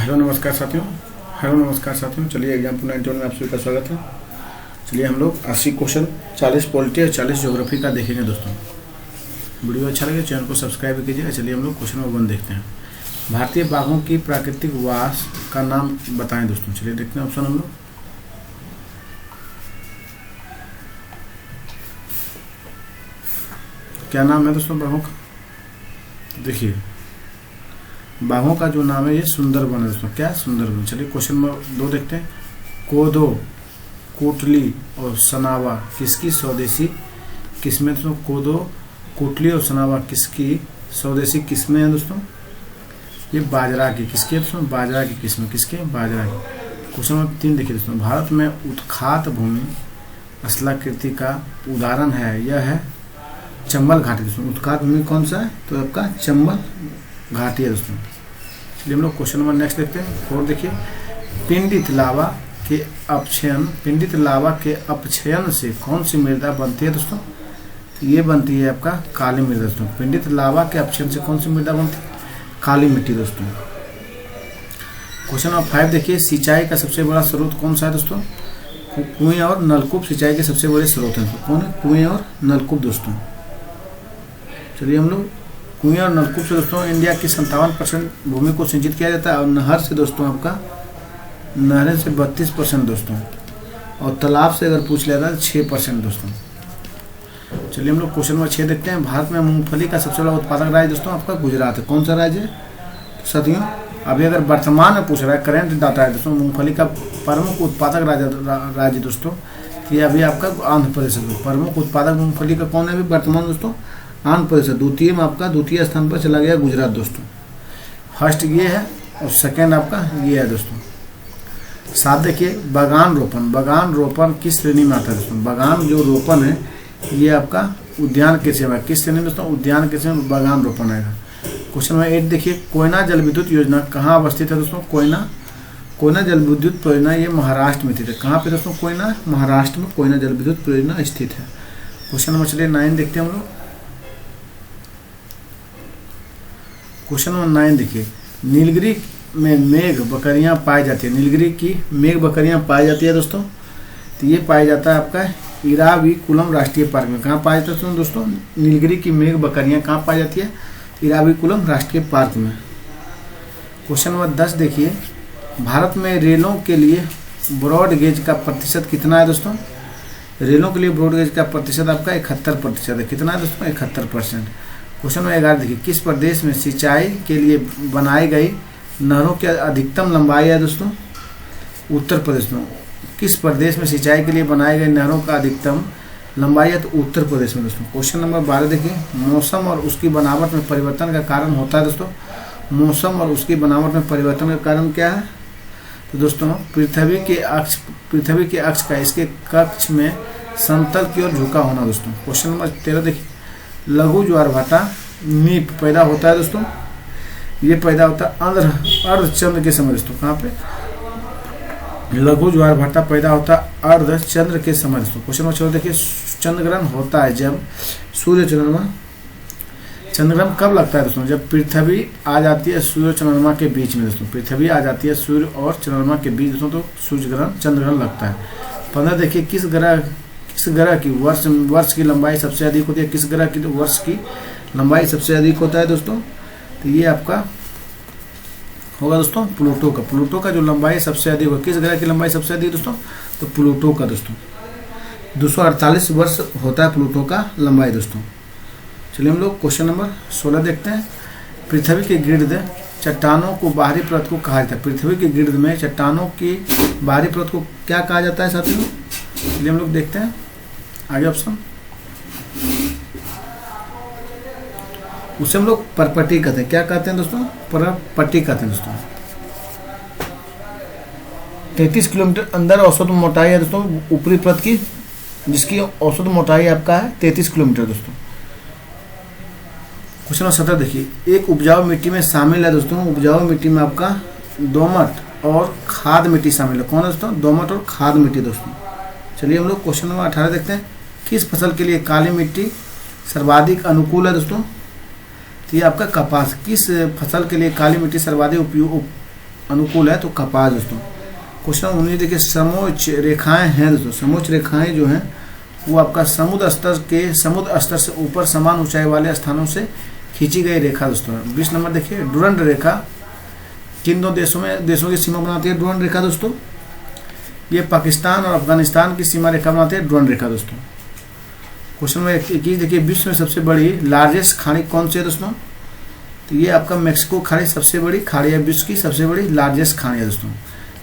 Hello नमस्कार साथियों। चलिए एग्जाम्पल 91 में आप सभी का स्वागत है। चलिए हम लोग 80 क्वेश्चन 40 पॉलिटी और 40 ज्योग्राफी का देखेंगे दोस्तों। वीडियो अच्छा लगे चैनल को सब्सक्राइब कीजिएगा। चलिए हम लोग क्वेश्चन नंबर 1 देखते हैं। भारतीय बाघों की प्राकृतिक वास का नाम बताएं दोस्तों। चलिए देखते हैं ऑप्शन हम लोग। क्या नाम है दोस्तों बाघों का? देखिए बाघों का जो नाम है ये सुंदरबन है दोस्तों। क्या? सुंदरबन। चलिए क्वेश्चन नंबर 2 देखते हैं। कोदो, कोटली और सनावा किसकी स्वदेशी किस्में दोस्तों? कोदो, कोटली और सनावा किसकी स्वदेशी किस्में हैं दोस्तों? ये बाजरा की। किसकी है दोस्तों? बाजरा की किस्में। किसके? बाजरा की। क्वेश्चन नंबर 3 देखिए दोस्तों। भारत में उत्खात भूमि स्थलाकृति का उदाहरण है, यह है चंबल घाटी दोस्तों। उत्खात भूमि कौन सा है? तो आपका चंबल घाटी है दोस्तों। चलिए हम लोग क्वेश्चन नंबर नेक्स्ट देखते हैं। 4 देखिए। पिंडित लावा के अपक्षयन से कौन सी मृदा बनती है दोस्तों? तो ये बनती है आपका काली मृदा दोस्तों। पिंडित लावा के अपक्षयन से कौन सी मृदा बनती है? काली मिट्टी दोस्तों। क्वेश्चन नंबर 5 देखिए। सिंचाई का सबसे बड़ा स्रोत कौन सा है दोस्तों? कुएं और नलकूप सिंचाई के सबसे बड़े स्रोत हैं। कौन है? कुएं और नलकूप दोस्तों। चलिए हम लोग कुएं और नलकूप से दोस्तों इंडिया की 57% भूमि को सिंचित किया जाता है और नहर से दोस्तों आपका नहरें से 32% दोस्तों, और तालाब से अगर पूछ लिया था 6% दोस्तों। चलिए हम लोग क्वेश्चन नंबर 6 देखते हैं। भारत में मूंगफली का सबसे बड़ा उत्पादक राज्य दोस्तों आपका गुजरात है। कौन सा राज्य है? तो साथियों अभी अगर वर्तमान में पूछ रहा है, करेंट डाटा है दोस्तों, मूंगफली का प्रमुख उत्पादक राज्य दोस्तों, ये अभी आपका आंध्र प्रदेश है। प्रमुख उत्पादक मूंगफली का कौन है अभी वर्तमान दोस्तों? आंध्र प्रदेश। द्वितीय में आपका द्वितीय स्थान पर चला गया गुजरात दोस्तों। फर्स्ट ये है और सेकंड आपका ये है दोस्तों। 7 देखिए। बागान रोपण किस श्रेणी में आता है दोस्तों? बागान जो रोपण है ये आपका उद्यान कृषि में। किस श्रेणी में दोस्तों? उद्यान कृषि में बागान रोपण आएगा। क्वेश्चन नंबर 8 देखिए। कोयना जल विद्युत योजना कहाँ अवस्थित है दोस्तों? कोयना जल विद्युत परियोजना ये महाराष्ट्र में स्थित है। कहाँ पे दोस्तों? कोयना, महाराष्ट्र में कोयना जल विद्युत परियोजना स्थित है। क्वेश्चन नंबर चलिए 9 देखते हैं हम लोग। क्वेश्चन नंबर 9 देखिए। नीलगिरी में मेघ बकरियां पाई जाती है। नीलगिरी की मेघ बकरियां पाई जाती है दोस्तों। तो ये पाया जाता है आपका इराविकुलम राष्ट्रीय पार्क में। कहाँ पाया जाता है दोस्तों? नीलगिरी की मेघ बकरियां कहाँ पाई जाती है? इराविकुलम राष्ट्रीय पार्क में। क्वेश्चन नंबर 10 देखिए। भारत में रेलों के लिए ब्रॉड गेज का प्रतिशत कितना है दोस्तों? रेलों के लिए ब्रॉड गेज का प्रतिशत आपका 71% है। कितना है दोस्तों? 71%। क्वेश्चन नंबर 11 देखिए। किस प्रदेश में सिंचाई के लिए बनाई गई नहरों की अधिकतम लंबाई है दोस्तों? उत्तर प्रदेश में। किस प्रदेश में सिंचाई के लिए बनाई गई नहरों का अधिकतम लंबाई है? तो उत्तर प्रदेश में दोस्तों। क्वेश्चन नंबर 12 देखिए। मौसम और उसकी बनावट में परिवर्तन का कारण होता है दोस्तों। मौसम और उसकी बनावट में परिवर्तन का कारण क्या है? तो दोस्तों पृथ्वी के अक्ष का इसके कक्ष में समतल की ओर झुका होना दोस्तों। क्वेश्चन नंबर 13 देखिए। लघु ज्वार भाटा मीप पैदा होता है दोस्तों। ये पैदा होता है अर्धचंद्र के समय दोस्तों। कहाँ पे? लघु ज्वार भाटा पैदा होता है अर्धचंद्र के समय दोस्तों। क्वेश्चन नंबर 14 देखिए। चंद्रग्रहण होता है जब चंद्रग्रहण कब लगता है दोस्तों? जब पृथ्वी आ जाती है सूर्य चंद्रमा के बीच में दोस्तों। पृथ्वी आ जाती है सूर्य और चंद्रमा के बीच दोस्तों, तो चंद्रग्रहण लगता है। 15 देखिए। किस ग्रह की वर्ष की लंबाई सबसे अधिक होती है? किस ग्रह की वर्ष की लंबाई सबसे अधिक होता है दोस्तों? तो ये आपका होगा दोस्तों प्लूटो का। प्लूटो का जो लंबाई सबसे अधिक होगा। किस ग्रह की लंबाई सबसे अधिक दोस्तों? तो प्लूटो का दोस्तों। 248 वर्ष होता है प्लूटो का लंबाई दोस्तों। चलिए हम लोग क्वेश्चन नंबर 16 देखते हैं। पृथ्वी के गिर्द चट्टानों को बाहरी परत को कहा जाता है। पृथ्वी के गिर्द में चट्टानों की बाहरी परत को क्या कहा जाता है साथियों? चलिए हम लोग देखते हैं आगे ऑप्शन। उसे हम लोग परपट्टी कहते हैं। क्या कहते हैं दोस्तों? परपट्टी कहते हैं दोस्तों। 33 किलोमीटर अंदर औसत मोटाई है दोस्तों ऊपरी परत की, जिसकी औसत मोटाई आपका है 33 किलोमीटर दोस्तों। क्वेश्चन नंबर 17 देखिए। एक उपजाऊ मिट्टी में शामिल है दोस्तों। उपजाऊ मिट्टी में आपका दोमट और खाद मिट्टी शामिल है। कौन है दोस्तों? दोमट और खाद मिट्टी दोस्तों। चलिए हम लोग क्वेश्चन नंबर 18 देखते हैं। किस फसल के लिए काली मिट्टी सर्वाधिक अनुकूल है दोस्तों? तो ये आपका कपास। किस फसल के लिए काली मिट्टी सर्वाधिक अनुकूल है तो कपास दोस्तों। क्वेश्चन 19 देखिए, समोच्च रेखाएं हैं दोस्तों। समोच्च रेखाएं जो हैं वो आपका समुद्र स्तर से ऊपर समान ऊंचाई वाले स्थानों से खींची गई रेखा दोस्तों। 20 नंबर देखिए, डुरंड रेखा किन दो देशों की सीमा बनाती है? डुरंड रेखा दोस्तों। ये पाकिस्तान और अफगानिस्तान की सीमा रेखा बनाती है डुरंड रेखा दोस्तों। क्वेश्चन नंबर 21 देखिए, विश्व में सबसे बड़ी लार्जेस्ट खाड़ी कौन सी है दोस्तों? तो ये आपका मेक्सिको खाड़ी सबसे बड़ी खाड़ी है, विश्व की सबसे बड़ी लार्जेस्ट खाड़ी है दोस्तों।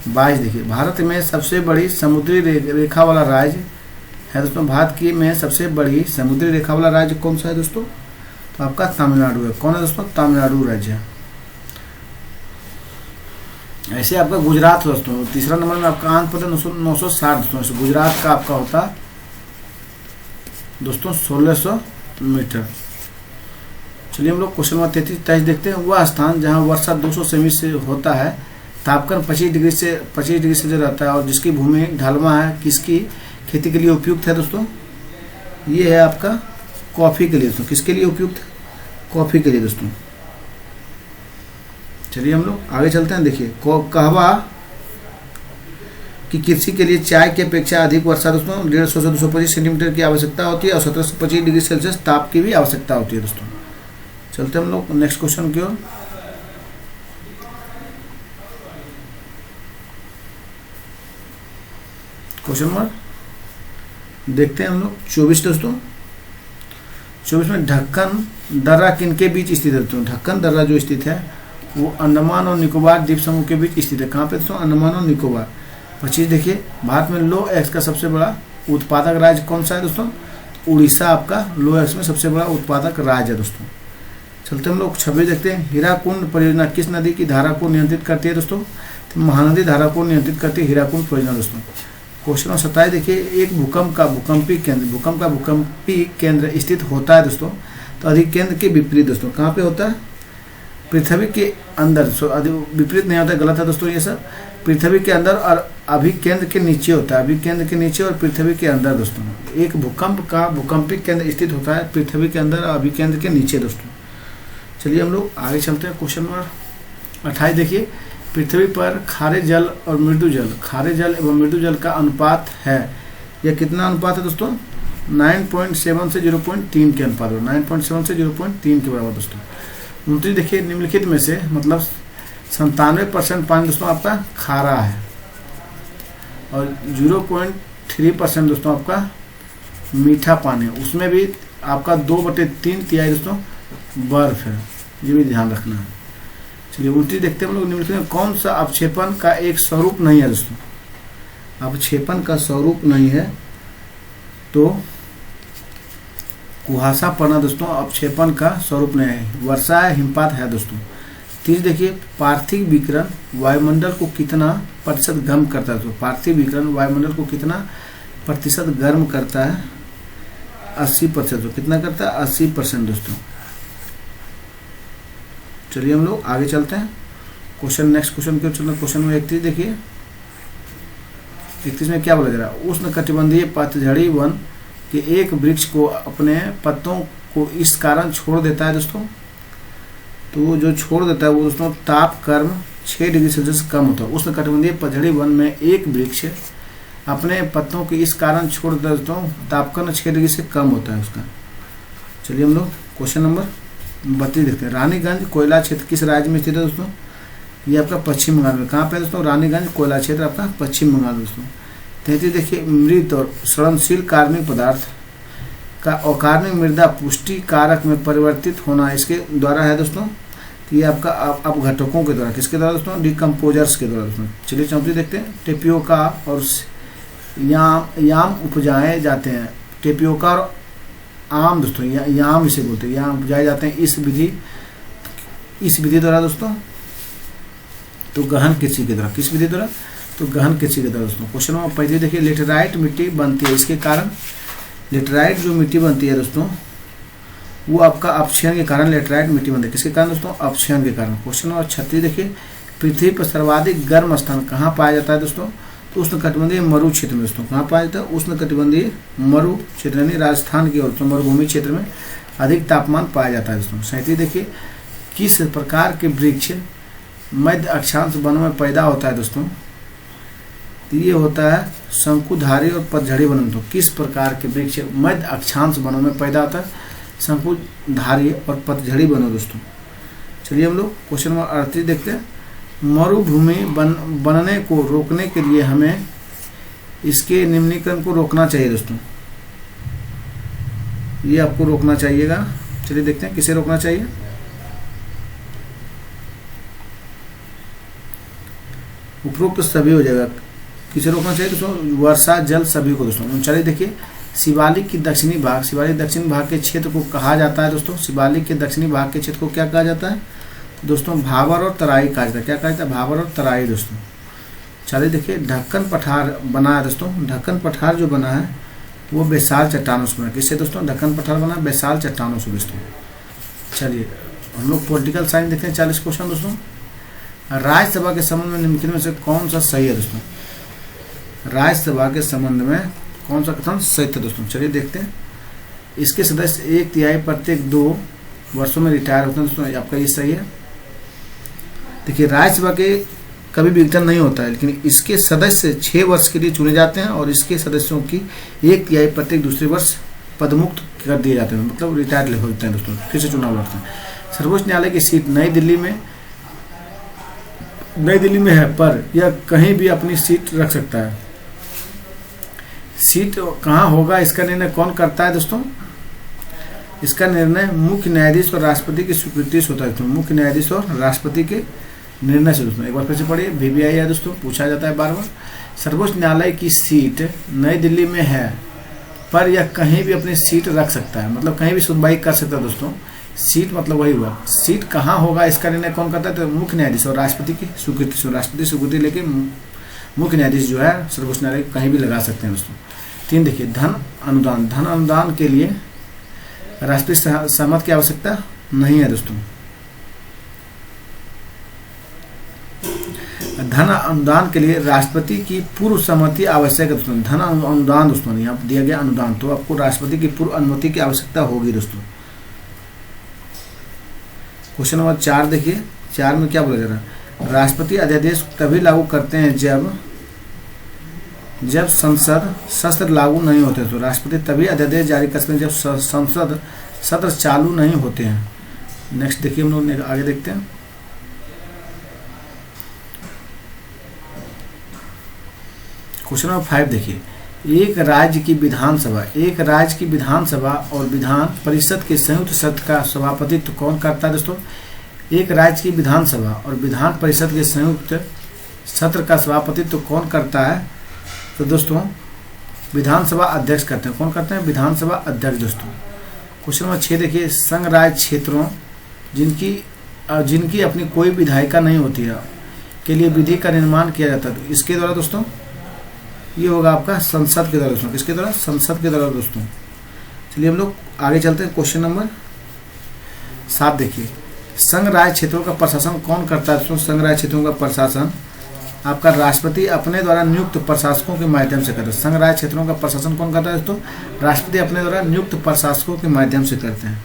22 देखिए, भारत में सबसे बड़ी समुद्री रेखा वाला राज्य है दोस्तों। भारत की में सबसे बड़ी समुद्री रेखा वाला राज्य कौन सा है दोस्तों? तो आपका तमिलनाडु है। कौन है दोस्तों? तमिलनाडु राज्य। ऐसे आपका गुजरात दोस्तों। तीसरा नंबर में आपका आंध्र प्रदेश 960 दोस्तों। गुजरात का आपका होता दोस्तों 1600 मीटर। चलिए हम लोग क्वेश्चन नंबर 33 देखते हैं। वह स्थान जहां वर्षा 200 सेमी से होता है, तापमान 25 डिग्री से रहता है और जिसकी भूमि ढलवा है, किसकी खेती के लिए उपयुक्त है दोस्तों? ये है आपका कॉफी के लिए दोस्तों। किसके लिए उपयुक्त? कॉफी के लिए दोस्तों। चलिए हम लोग आगे चलते हैं। देखिए, कहवा कि कृषि के लिए चाय की अपेक्षा अधिक वर्षा दोस्तों 150 से 225 सेंटीमीटर की आवश्यकता होती है और 17 से 25 डिग्री सेल्सियस ताप की भी आवश्यकता होती है दोस्तों। चलते हम लोग नेक्स्ट क्वेश्चन की ओर। क्वेश्चन नंबर देखते हैं हम लोग 24 दोस्तों। 24 में ढक्कन दर्रा किनके बीच स्थित है दोस्तों? ढक्कन दर्रा जो स्थित है वो अंडमान और निकोबार द्वीप समूह के बीच स्थित है। कहाँ पे दोस्तों? अंडमान और निकोबार। 25 देखिए, भारत में लो एक्स का सबसे बड़ा उत्पादक राज्य कौन सा है दोस्तों? उड़ीसा आपका लो एक्स में सबसे बड़ा उत्पादक राज्य है दोस्तों। चलते हम लोग 26 देखते हैं। हीराकुंड परियोजना किस नदी की धारा को नियंत्रित करती है दोस्तों? तो महानदी धारा को नियंत्रित करती है हीराकुंड परियोजना दोस्तों। क्वेश्चन नंबर 27 देखिए, एक भूकंप का भूकंपी केंद्र स्थित होता है दोस्तों तो अधिकेंद्र के विपरीत दोस्तों। कहाँ पे होता है? पृथ्वी के अंदर। विपरीत नहीं होता, गलत है दोस्तों ये सब। पृथ्वी के अंदर और अभिकेंद्र के नीचे होता है। अभिकेंद्र के नीचे और पृथ्वी के अंदर दोस्तों। एक भूकंप का भूकंपी केंद्र स्थित होता है पृथ्वी के अंदर और अभिकेंद्र के नीचे दोस्तों। चलिए हम लोग आगे चलते हैं। क्वेश्चन नंबर 28 देखिए, पृथ्वी पर खारे जल और मृदु जल, खारे जल एवं मृदु जल का अनुपात है। यह कितना अनुपात है दोस्तों? 9.7 से 0.3 के अनुपात है। 9.7 से 0.3 के बराबर दोस्तों। 29 देखिए, निम्नलिखित में से मतलब 97% पानी दोस्तों आपका खारा है और 0.3% दोस्तों आपका मीठा पानी है। उसमें भी आपका 2/3 दोस्तों बर्फ है, ये भी ध्यान रखना है। चलिए 29 देखते हैं हम लोग। निम्नलिखित में कौन सा अवक्षेपण का एक स्वरूप नहीं है दोस्तों? अवक्षेपण का स्वरूप नहीं है तो कुहासा पड़ना दोस्तों अवक्षेपण का स्वरूप नहीं है। वर्षा है, हिमपात है दोस्तों। 30 देखिए, पार्थिव विकिरण वायुमंडल को कितना प्रतिशत गर्म करता है दोस्तों? पार्थिव विकिरण वायुमंडल को कितना प्रतिशत गर्म करता है? 80%। तो कितना करता है? 80% दोस्तों। चलिए हम लोग आगे चलते हैं। नेक्स्ट क्वेश्चन क्यों चलना? क्वेश्चन में 31 देखिए। 31 में क्या बोला जा रहा है? उष्ण कटिबंधीय पतझड़ी वन के एक वृक्ष को अपने पत्तों को इस कारण छोड़ देता है दोस्तों। तो जो छोड़ देता है वो दोस्तों ताप कर्म 6 डिग्री सेल्सियस कम होता है। उष्ण कटिबंधीय पतझड़ी वन में एक वृक्ष अपने पत्तों को इस कारण छोड़ देता है दोस्तों, तापकर्ण 6 डिग्री से कम होता है उसका। चलिए हम लोग क्वेश्चन नंबर 32 देखते हैं। रानीगंज कोयला क्षेत्र किस राज्य में स्थित है दोस्तों? ये आपका पश्चिम बंगाल में। कहाँ पे दोस्तों? रानीगंज कोयला क्षेत्र आपका पश्चिम बंगाल दोस्तों। 33 देखिए, मृत और सड़नशील कार्बनिक पदार्थ का अकार्बनिक मृदा पुष्टि कारक में परिवर्तित होना इसके द्वारा है दोस्तों। तो ये आपका अपघटकों के द्वारा। किसके द्वारा दोस्तों? डिकम्पोजर्स के द्वारा दोस्तों। चलिए 34 देखते हैं। टेपियोका और याम उपजाए जाते हैं। टेपियोका और आम दोस्तों, याम इसे बोलते हैं, याम उपजाए जाते हैं इस विधि द्वारा दोस्तों। तो गहन कृषि के द्वारा। किस विधि द्वारा? तो गहन कृषि के द्वारा दोस्तों। क्वेश्चन नंबर 35 देखिए, लेटेराइट मिट्टी बनती है इसके कारण। लेटेराइट जो मिट्टी बनती है दोस्तों वो आपका अपक्षयन के कारण लेटेराइट मिट्टी बनती है। किसके कारण दोस्तों? अपक्षयन के कारण। क्वेश्चन नंबर 36 देखिए, पृथ्वी पर सर्वाधिक गर्म स्थान कहाँ पाया जाता है दोस्तों? तो उष्णकटिबंधीय मरु क्षेत्र में दोस्तों। कहाँ पाया जाता है? उष्णकटिबंधीय मरु क्षेत्र यानी राजस्थान की ओर तो मरुभूमि क्षेत्र में अधिक तापमान पाया जाता है दोस्तों। 37 देखिए, किस प्रकार के वृक्ष मध्य अक्षांश वनों में पैदा होता है दोस्तों, तो ये होता है शंकुधारी और पतझड़ी वनों में। तो किस प्रकार के वृक्ष मध्य अक्षांश वनों में पैदा होता है? शंकुधारी और पतझड़ी वनों दोस्तों। चलिए हम लोग क्वेश्चन नंबर 38 देखते हैं। मरुभूमि बनने को रोकने के लिए हमें इसके निम्नीकरण को रोकना चाहिए दोस्तों। ये आपको रोकना चाहिएगा। चलिए देखते हैं किसे रोकना चाहिए। उपरोक्त सभी हो जाएगा। किसे रोकना चाहिए दोस्तों? वर्षा जल सभी को दोस्तों। चलिए देखिए, शिवालिक की दक्षिणी भाग, शिवालिक दक्षिणी भाग के क्षेत्र को कहा जाता है दोस्तों, शिवालिक के दक्षिणी भाग के क्षेत्र को क्या कहा जाता है दोस्तों? भाबर और तराई कहा जाता है। क्या कहा जाता है? भाबर और तराई दोस्तों। चलिए देखिए, ढक्कन पठार बना है दोस्तों। ढक्कन पठार जो बना है वो बेसाल चट्टानों से बना। किससे दोस्तों? ढक्कन पठार बना बेसाल चट्टानों से दोस्तों। चलिए हम लोग पॉलिटिकल साइंस देखते हैं। 40 क्वेश्चन दोस्तों। राज्यसभा के संबंध में निम्नलिखित में से कौन सा सही है दोस्तों? राज्यसभा के संबंध में कौन सा कथन सही था दोस्तों? चलिए देखते हैं। इसके सदस्य 1/3 प्रत्येक 2 वर्षों में रिटायर होते हैं दोस्तों। आपका ये सही है। देखिए, राज्यसभा के कभी भी विघटन नहीं होता है, लेकिन इसके सदस्य 6 वर्ष के लिए चुने जाते हैं और इसके सदस्यों की 1/3 प्रत्येक दूसरे वर्ष पदमुक्त कर दिए जाते हैं, मतलब रिटायर हो जाते हैं दोस्तों, फिर से चुनाव लड़ते हैं। सर्वोच्च न्यायालय की सीट नई दिल्ली में है, पर यह कहीं भी अपनी सीट रख सकता है। सीट कहाँ होगा इसका निर्णय कौन करता है दोस्तों? इसका निर्णय मुख्य न्यायाधीश और राष्ट्रपति की स्वीकृति से होता है दोस्तों। मुख्य न्यायाधीश और राष्ट्रपति के निर्णय से दोस्तों। एक बार फिर से पढ़िए, VVI है दोस्तों, पूछा जाता है बार बार। सर्वोच्च न्यायालय की सीट नई दिल्ली में है, पर यह कहीं भी अपनी सीट रख सकता है, मतलब कहीं भी सुनवाई कर सकता है दोस्तों। सीट मतलब वही हुआ। सीट कहाँ होगा इसका निर्णय कौन करता है? तो मुख्य न्यायाधीश और राष्ट्रपति की स्वीकृति से। राष्ट्रपति स्वीकृति लेके मुख्य न्यायाधीश जो है सर्वोच्च न्यायालय कहीं भी लगा सकते हैं दोस्तों। 3 देखिए, धन अनुदान। धन अनुदान के लिए राष्ट्रपति सहमति की आवश्यकता नहीं है दोस्तों। धन अनुदान के लिए राष्ट्रपति की पूर्व सहमति आवश्यक है दोस्तों। धन अनुदान दोस्तों, यहाँ दिया गया अनुदान, तो आपको राष्ट्रपति की पूर्व अनुमति की आवश्यकता होगी दोस्तों। क्वेश्चन नंबर 4 देखिए। 4 में क्या बोला जा रहा है? राष्ट्रपति अध्यादेश तभी लागू करते हैं जब संसद सत्र लागू नहीं होते। तो राष्ट्रपति तभी अध्यादेश जारी करते हैं जब संसद सत्र चालू नहीं होते हैं। नेक्स्ट देखिए, हम लोग आगे देखते हैं। क्वेश्चन नंबर 5 देखिए। एक राज्य की विधानसभा और विधान परिषद के संयुक्त सत्र का सभापतित्व कौन करता है दोस्तों? एक राज्य की विधानसभा और विधान परिषद के संयुक्त सत्र का सभापतित्व कौन करता है? तो दोस्तों विधानसभा अध्यक्ष करते हैं। कौन करते हैं? विधानसभा अध्यक्ष दोस्तों। क्वेश्चन नंबर 6 देखिए। संघ राज्य क्षेत्रों जिनकी अपनी कोई विधायिका नहीं होती है के लिए विधि का निर्माण किया जाता है। तो इसके द्वारा दोस्तों ये होगा आपका संसद के द्वारा दोस्तों। किसके द्वारा? संसद के द्वारा दोस्तों। चलिए हम लोग आगे चलते हैं। क्वेश्चन नंबर 7 देखिए। संघ राज्य क्षेत्रों का प्रशासन कौन करता है दोस्तों? संघ राज्य क्षेत्रों का प्रशासन आपका राष्ट्रपति अपने द्वारा नियुक्त प्रशासकों के माध्यम से करता है। संघ राज्य क्षेत्रों का प्रशासन कौन करता है दोस्तों? राष्ट्रपति अपने द्वारा नियुक्त प्रशासकों के माध्यम से करते हैं।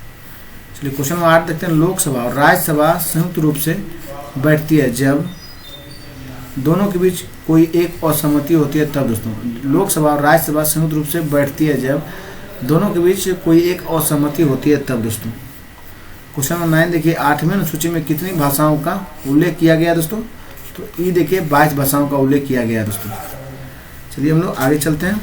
चलिए क्वेश्चन नंबर 8 देखते हैं। लोकसभा और राज्यसभा संयुक्त रूप से बैठती है जब दोनों के बीच कोई एक असहमति होती है तब दोस्तों। लोकसभा और राज्यसभा संयुक्त रूप से बैठती है जब दोनों के बीच कोई एक असहमति होती है तब दोस्तों। क्वेश्चन नंबर 9 देखिए। 8वें अनुसूची में कितनी भाषाओं का उल्लेख किया गया दोस्तों? तो ये देखिए 22 भाषाओं का उल्लेख किया गया दोस्तों। चलिए हम लोग आगे चलते हैं।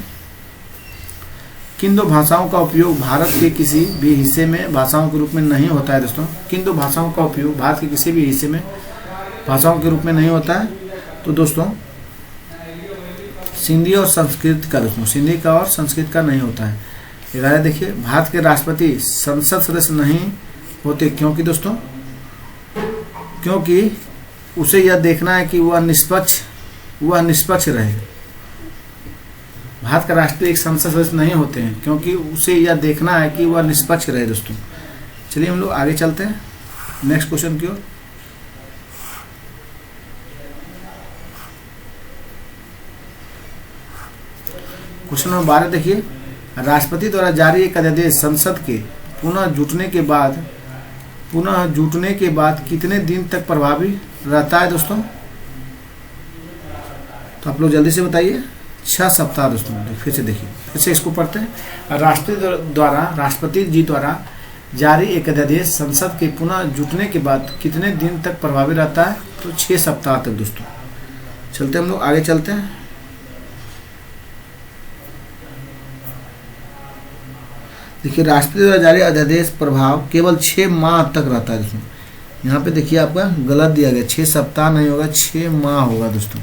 किन 2 भाषाओं का उपयोग भारत के किसी भी हिस्से में भाषाओं के रूप में नहीं होता है दोस्तों? किन 2 भाषाओं का उपयोग भारत के किसी भी हिस्से में भाषाओं के रूप में नहीं होता है? तो दोस्तों सिंधी और संस्कृत का दोस्तों। सिंधी का और संस्कृत का नहीं होता है। 11 देखिए। भारत के राष्ट्रपति संसद सदस्य नहीं होते क्योंकि दोस्तों? क्योंकि उसे यह देखना है कि वह निष्पक्ष रहे। भारत का राष्ट्रपति एक संसद सदस्य नहीं होते हैं क्योंकि उसे यह देखना है कि वह निष्पक्ष रहे दोस्तों। चलिए हम लोग आगे चलते हैं नेक्स्ट क्वेश्चन की ओर। क्वेश्चन नंबर 12 देखिए। राष्ट्रपति द्वारा जारी एक अध्यादेश संसद के पुनः जुटने के बाद पुनः जुटने के बाद कितने दिन तक प्रभावी रहता है दोस्तों? तो आप लोग जल्दी से बताइए। 6 सप्ताह दोस्तों। फिर से देखिए, फिर से इसको पढ़ते हैं। राष्ट्रपति जी द्वारा जारी एक अध्यादेश संसद के पुनः जुटने के बाद कितने दिन तक प्रभावी रहता है? तो 6 सप्ताह तक दोस्तों। चलते हम लोग आगे चलते हैं। देखिए, राष्ट्रपति द्वारा जारी अध्यादेश प्रभाव केवल 6 माह तक रहता है दोस्तों। यहाँ पे देखिए आपका गलत दिया गया, 6 सप्ताह नहीं होगा, 6 माह होगा दोस्तों।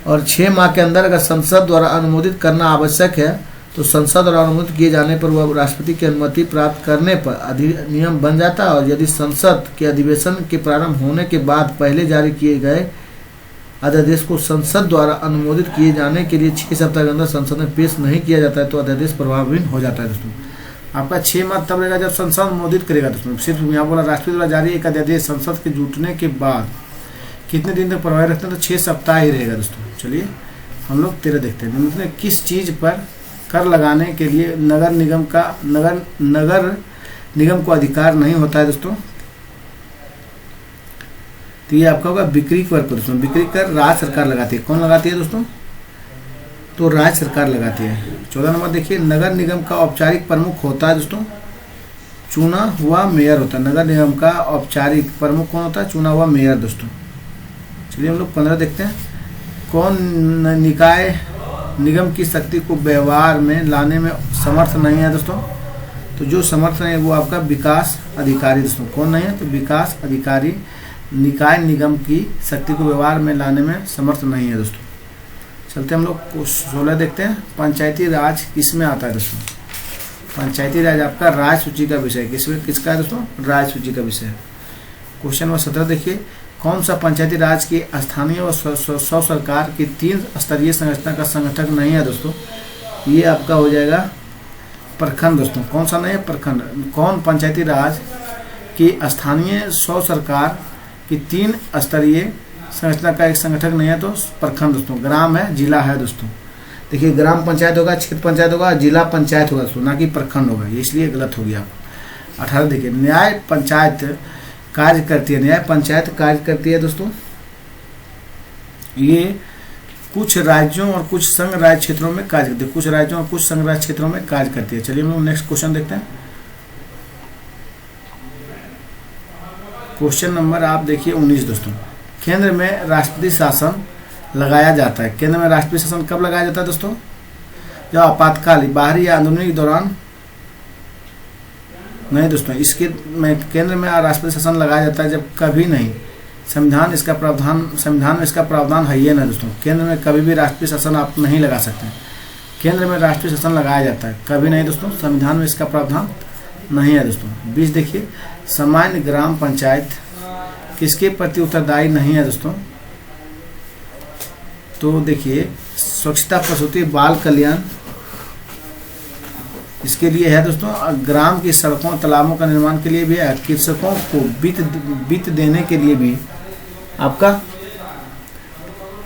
और 6 माह के अंदर अगर संसद द्वारा अनुमोदित करना आवश्यक है तो संसद द्वारा अनुमोदित किए जाने पर वह राष्ट्रपति की अनुमति प्राप्त करने पर अधिनियम बन जाता है। और यदि संसद के अधिवेशन के प्रारंभ होने के बाद पहले जारी किए गए अध्यादेश को संसद द्वारा अनुमोदित किए जाने के लिए 6 सप्ताह के अंदर संसद में पेश नहीं किया जाता है तो अध्यादेश प्रभावहीन हो जाता है दोस्तों। आपका 6 माह तब रहेगा जब संसद अनुमोदित करेगा दोस्तों। सिर्फ यहाँ बोला राष्ट्रपति द्वारा जारी एक अध्यादेश संसद के जुटने के बाद कितने दिन तक प्रभावी रखते हैं? तो 6 सप्ताह ही रहेगा दोस्तों। चलिए हम लोग 13 देखते हैं। मतलब किस चीज पर कर लगाने के लिए नगर निगम को अधिकार नहीं होता है दोस्तों? तो ये आपका होगा बिक्री कर पर दोस्तों। बिक्री कर राज्य सरकार लगाती है। कौन लगाती है दोस्तों? तो राज्य सरकार लगाती है। 14 नंबर देखिए, नगर निगम का औपचारिक प्रमुख होता है दोस्तों चुना हुआ मेयर होता है। नगर निगम का औपचारिक प्रमुख कौन होता है? चुना हुआ मेयर दोस्तों। चलिए हम लोग 15 देखते हैं। कौन निकाय निगम की शक्ति को व्यवहार में लाने में समर्थ नहीं है दोस्तों? तो जो समर्थ है वो आपका विकास अधिकारी दोस्तों। कौन नहीं है? तो विकास अधिकारी निकाय निगम की शक्ति को व्यवहार में लाने में समर्थ नहीं है दोस्तों। चलते हम लोग 16 देखते हैं। पंचायती राज किसमें आता है दोस्तों? पंचायती राज आपका राज सूची का विषय किसका है दोस्तों? राज सूची का विषय है। क्वेश्चन नंबर 17 देखिए, कौन सा पंचायती राज की स्थानीय और स्व सरकार की 3 स्तरीय संरचना का संगठक नहीं है दोस्तों? ये आपका हो जाएगा प्रखंड दोस्तों। कौन सा नहीं है? प्रखंड। कौन पंचायती राज की स्थानीय स्व सरकार की 3 स्तरीय संरचना का एक संगठक नहीं है? तो प्रखंड दोस्तों। ग्राम है, जिला है दोस्तों। देखिए, ग्राम पंचायत होगा, क्षेत्र पंचायत होगा, जिला पंचायत होगा दोस्तों, ना कि प्रखंड होगा। इसलिए गलत हो गया आपको। 18 देखिए, न्याय पंचायत कार्य करती है। न्याय पंचायत कार्य करती है दोस्तों। ये कुछ राज्यों और कुछ संघ राज्य क्षेत्रों में कार्य करती है। कुछ राज्यों और कुछ संघ राज्य क्षेत्रों में कार्य करती है। चलिए हम लोग नेक्स्ट क्वेश्चन देखते हैं। क्वेश्चन नंबर आप देखिए 19 दोस्तों। केंद्र में राष्ट्रपति शासन लगाया जाता है। केंद्र में राष्ट्रपति शासन कब लगाया जाता है दोस्तों? जब आपातकाल बाहरी या अंदरूनी के दौरान नहीं दोस्तों। इसके में केंद्र में राष्ट्रपति शासन लगाया जाता है जब कभी नहीं संविधान में इसका प्रावधान है ही ना दोस्तों। केंद्र में कभी भी राष्ट्रपति शासन आप नहीं लगा सकते। केंद्र में राष्ट्रीय शासन लगाया जाता है, कभी नहीं दोस्तों। संविधान में इसका प्रावधान नहीं है दोस्तों। 20 देखिए, सामान्य ग्राम पंचायत किसके प्रति उत्तरदायी नहीं है दोस्तों? तो देखिए, स्वच्छता, प्रसूति, बाल कल्याण इसके लिए है दोस्तों। ग्राम की सड़कों तालाबों का निर्माण के लिए भी है। कृषकों को वित्त देने के लिए भी आपका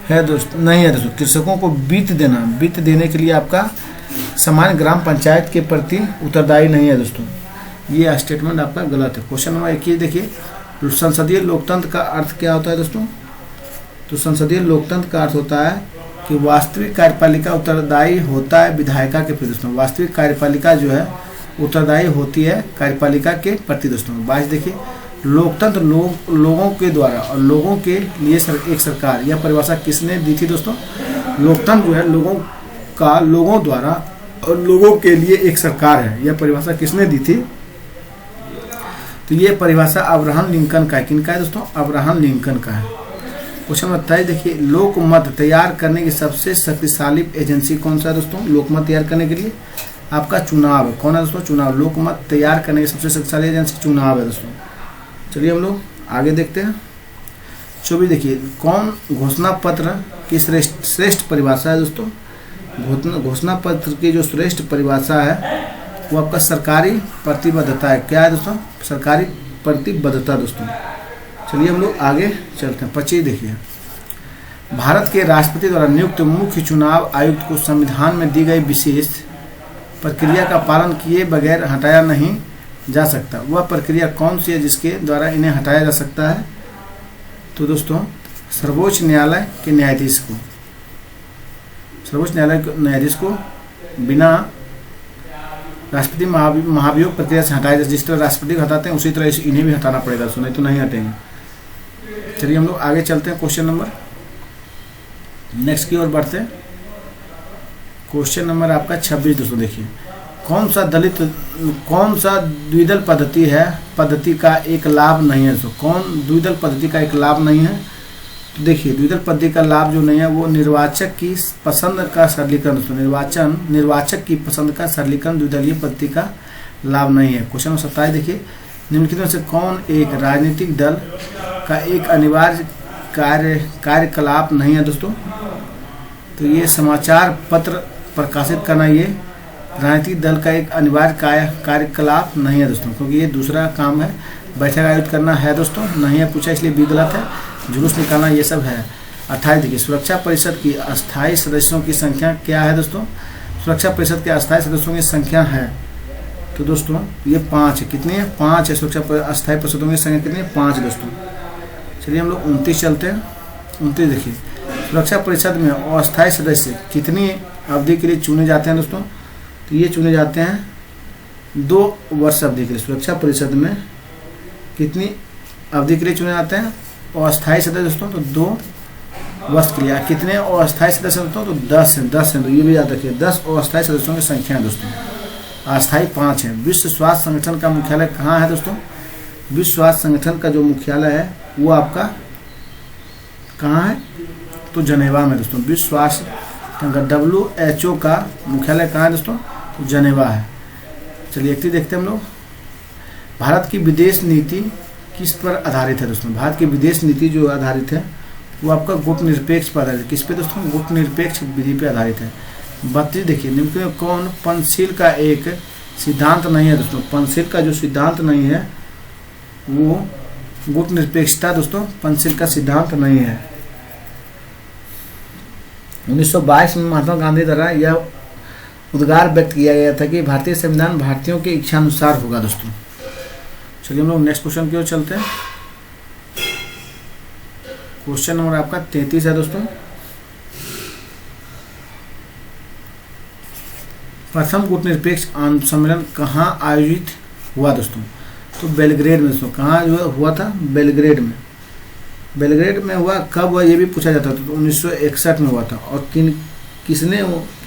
है दोस्तों, नहीं है दोस्तों। कृषकों को वित्त देने के लिए आपका सामान्य ग्राम पंचायत के प्रति उत्तरदायी नहीं है दोस्तों। ये स्टेटमेंट आपका गलत है। क्वेश्चन नंबर 21 देखिए, संसदीय लोकतंत्र का अर्थ क्या होता है दोस्तों? तो संसदीय लोकतंत्र का अर्थ होता है कि वास्तविक कार्यपालिका उत्तरदायी होता है विधायिका के प्रति दोस्तों। वास्तविक कार्यपालिका जो है उत्तरदायी होती है कार्यपालिका के प्रति दोस्तों। 22 देखिए, लोकतंत्र लोगों के द्वारा और लोगों के लिए एक सरकार, यह परिभाषा किसने दी थी दोस्तों? लोकतंत्र जो है लोगों द्वारा और लोगों के लिए एक सरकार है, यह परिभाषा किसने दी थी? तो ये परिभाषा अब्राहम लिंकन का है। किनका है दोस्तों? अब्राहम लिंकन का है। क्वेश्चन नंबर 23 देखिए, लोकमत तैयार करने की सबसे शक्तिशाली एजेंसी कौन सा है दोस्तों? लोकमत तैयार करने के लिए आपका चुनाव है। कौन है दोस्तों? चुनाव। लोकमत तैयार करने की सबसे शक्तिशाली एजेंसी चुनाव है दोस्तों। चलिए हम लोग आगे देखते हैं। 24 देखिए, कौन घोषणा पत्र की श्रेष्ठ परिभाषा है दोस्तों? घोषणा पत्र की जो श्रेष्ठ परिभाषा है वो आपका सरकारी प्रतिबद्धता है। क्या है दोस्तों? सरकारी प्रतिबद्धता दोस्तों। चलिए हम लोग आगे चलते हैं। 25 देखिए, भारत के राष्ट्रपति द्वारा नियुक्त मुख्य चुनाव आयुक्त को संविधान में दी गई विशेष प्रक्रिया का पालन किए बगैर हटाया नहीं जा सकता, वह प्रक्रिया कौन सी है जिसके द्वारा इन्हें हटाया जा सकता है? तो दोस्तों सर्वोच्च न्यायालय के न्यायाधीश को, सर्वोच्च न्यायाधीश को बिना राष्ट्रपति महाभियोग प्रक्रिया से हटाया, जिस तरह राष्ट्रपति को हटाते हैं उसी तरह इन्हें भी हटाना पड़ेगा, नहीं तो नहीं हटेंगे। चलिए हम लोग आगे चलते हैं क्वेश्चन नंबर नेक्स्ट की ओर बढ़ते हैं। क्वेश्चन नंबर आपका 26 दोस्तों देखिए, कौन सा द्विदल पद्धति का एक लाभ नहीं है दोस्तों? कौन द्विदल पद्धति का एक लाभ नहीं है? तो देखिए द्विदल पद्धति का लाभ जो नहीं है वो निर्वाचक की पसंद का सरलीकरण दोस्तों, निर्वाचक की पसंद का सरलीकरण द्विदलीय पद्धति का लाभ नहीं है। क्वेश्चन नंबर 27 देखिए, निम्नलिखित में से कौन एक राजनीतिक दल का एक अनिवार्य कार्यकलाप नहीं है दोस्तों? तो ये समाचार पत्र प्रकाशित करना ये राजनीतिक दल का एक अनिवार्य कार्यकलाप नहीं है दोस्तों, क्योंकि ये दूसरा काम है। बैठक आयोजित करना है दोस्तों, नहीं है पूछा, इसलिए बी गलत है। जुलूस निकालना ये सब है। 28 देखिए, सुरक्षा परिषद की अस्थायी सदस्यों की संख्या क्या है दोस्तों? सुरक्षा परिषद के अस्थायी सदस्यों की संख्या है तो दोस्तों ये 5 है। कितनी है? 5 है। सुरक्षा अस्थायी परिषदों की संख्या कितनी है? 5 दोस्तों। चलिए हम लोग 29 चलते हैं। 29 देखिए, सुरक्षा परिषद में अस्थायी सदस्य कितनी अवधि के लिए चुने जाते हैं दोस्तों? तो ये चुने जाते हैं 2 वर्ष अवधि के लिए। सुरक्षा परिषद में कितनी अवधि के लिए चुने जाते हैं अस्थायी सदस्य दोस्तों? तो 2 वर्ष के लिए। कितने अस्थायी सदस्य दोस्तों? तो 10 हैं। 10 हैं, तो ये भी याद रखिए, 10 अस्थायी सदस्यों की संख्या है दोस्तों। अस्थायी 5 है। विश्व स्वास्थ्य संगठन का मुख्यालय कहाँ है दोस्तों? विश्व स्वास्थ्य संगठन का जो मुख्यालय है वो आपका कहाँ है? तो जनेवा में दोस्तों। विश्व स्वास्थ्य WHO का मुख्यालय कहाँ है दोस्तों? तो जनेवा है। चलिए एक देखते हैं हम लोग, भारत की विदेश नीति किस पर आधारित है दोस्तों? भारत की विदेश नीति जो आधारित है वो आपका गुट निरपेक्ष पर आधारित है। किस पे दोस्तों? गुट निरपेक्ष विधि पे आधारित है। 32 देखिए, निम्न में कौन पंचशील का एक सिद्धांत नहीं है दोस्तों? पंचशील का जो सिद्धांत नहीं है वो गुट निरपेक्षता दोस्तों पंचशील का सिद्धांत नहीं है। 1922 में महात्मा गांधी द्वारा यह उद्गार व्यक्त किया गया था कि भारतीय संविधान भारतीयों के इच्छानुसार होगा दोस्तों। चलिए हम लोग नेक्स्ट क्वेश्चन की ओर चलते हैं। क्वेश्चन नंबर आपका 33 है दोस्तों। प्रथम गुट निरपेक्ष सम्मेलन कहाँ आयोजित हुआ दोस्तों? तो बेलग्रेड में दोस्तों। कहाँ जो हुआ था? बेलग्रेड में। बेलग्रेड में हुआ। कब हुआ ये भी पूछा जाता था। तो 1961 में हुआ था। और किसने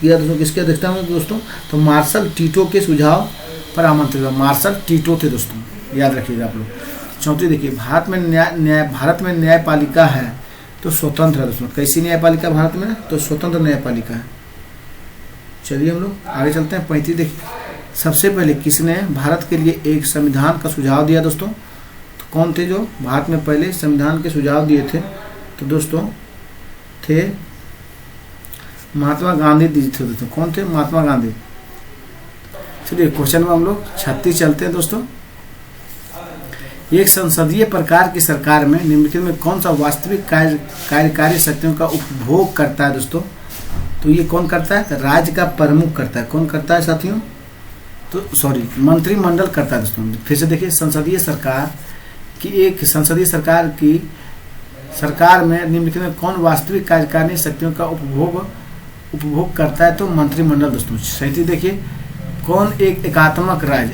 किया दोस्तों? किसकी अध्यक्षता में दोस्तों? तो मार्शल टीटो के सुझाव पर आमंत्रित हुआ। मार्शल टीटो थे दोस्तों, याद रखिएगा आप लोग। 34 देखिए, भारत में न्यायपालिका है तो स्वतंत्र है दोस्तों। कैसी न्यायपालिका भारत में? तो स्वतंत्र न्यायपालिका है। चलिए हम लोग आगे चलते हैं। 35 देखिए, सबसे पहले किसने भारत के लिए एक संविधान का सुझाव दिया दोस्तों? तो कौन थे जो भारत में पहले संविधान के सुझाव दिए थे? तो दोस्तों थे महात्मा गांधी जी थे दोस्तों। कौन थे? महात्मा गांधी। चलिए क्वेश्चन में हम लोग 36 चलते हैं दोस्तों। एक संसदीय प्रकार की सरकार में निम्नलिखित में कौन सा वास्तविक कार्यकारी शक्तियों का उपभोग करता है दोस्तों? तो ये कौन करता है? राज्य का प्रमुख करता है। कौन करता है साथियों? तो मंत्रिमंडल करता है दोस्तों। फिर से देखिए, संसदीय सरकार में निम्नलिखित में कौन वास्तविक कार्यकारिणी शक्तियों का उपभोग करता है? तो मंत्रिमंडल दोस्तों। सही देखिए, कौन एक एकात्मक राज्य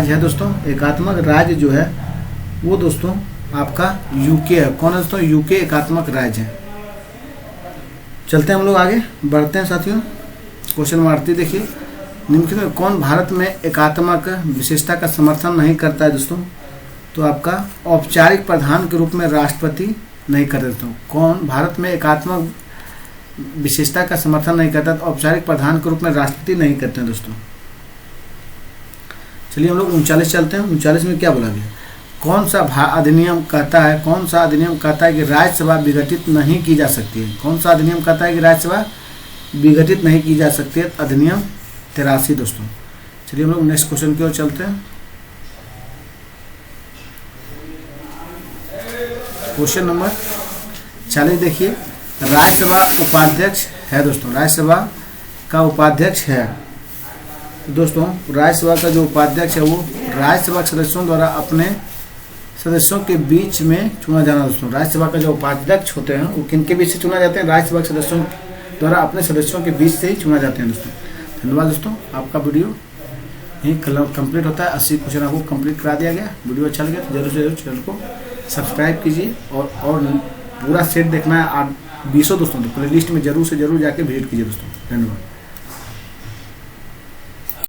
है दोस्तों? एकात्मक राज्य जो है वो दोस्तों आपका यूके है। कौन है दोस्तों? यूके एकात्मक राज्य है। चलते हैं हम लोग आगे बढ़ते हैं साथियों। क्वेश्चन नंबर 38 देखिए, निम्नलिखित में कौन भारत में एकात्मक विशेषता का समर्थन नहीं करता है दोस्तों? तो आपका औपचारिक प्रधान के रूप में राष्ट्रपति नहीं करते दोस्तों। कौन भारत में एकात्मक विशेषता का समर्थन नहीं करता? तो औपचारिक प्रधान के रूप में राष्ट्रपति नहीं करते हैं दोस्तों। चलिए हम लोग 39 चलते हैं। 39 में क्या बोला गया? कौन सा अधिनियम कहता है कि राज्यसभा विघटित नहीं की जा सकती है? कौन सा अधिनियम कहता है कि राज्यसभा विघटित नहीं की जा सकती है? अधिनियम 83 दोस्तों। चलिए हम लोग नेक्स्ट क्वेश्चन की ओर चलते हैं। क्वेश्चन नंबर 40 देखिए, राज्यसभा उपाध्यक्ष है दोस्तों। राज्यसभा का उपाध्यक्ष है तो दोस्तों राज्यसभा का जो उपाध्यक्ष है वो राज्यसभा के सदस्यों द्वारा अपने सदस्यों के बीच में चुना जाना। दोस्तों राज्यसभा का जो उपाध्यक्ष होते हैं वो किनके बीच से चुना जाते हैं? राज्यसभा के सदस्यों द्वारा अपने सदस्यों के बीच से ही चुना जाते हैं। दोस्तों धन्यवाद दोस्तों, आपका वीडियो यही कंप्लीट होता है। 80 क्वेश्चन आपको कंप्लीट करा दिया गया। वीडियो अच्छा लगे तो जरूर से जरूर चैनल को सब्सक्राइब कीजिए और पूरा सेट देखना है 20 दोस्तों तो प्ले लिस्ट में जरूर से जरूर जाके विजिट कीजिए दोस्तों। धन्यवाद।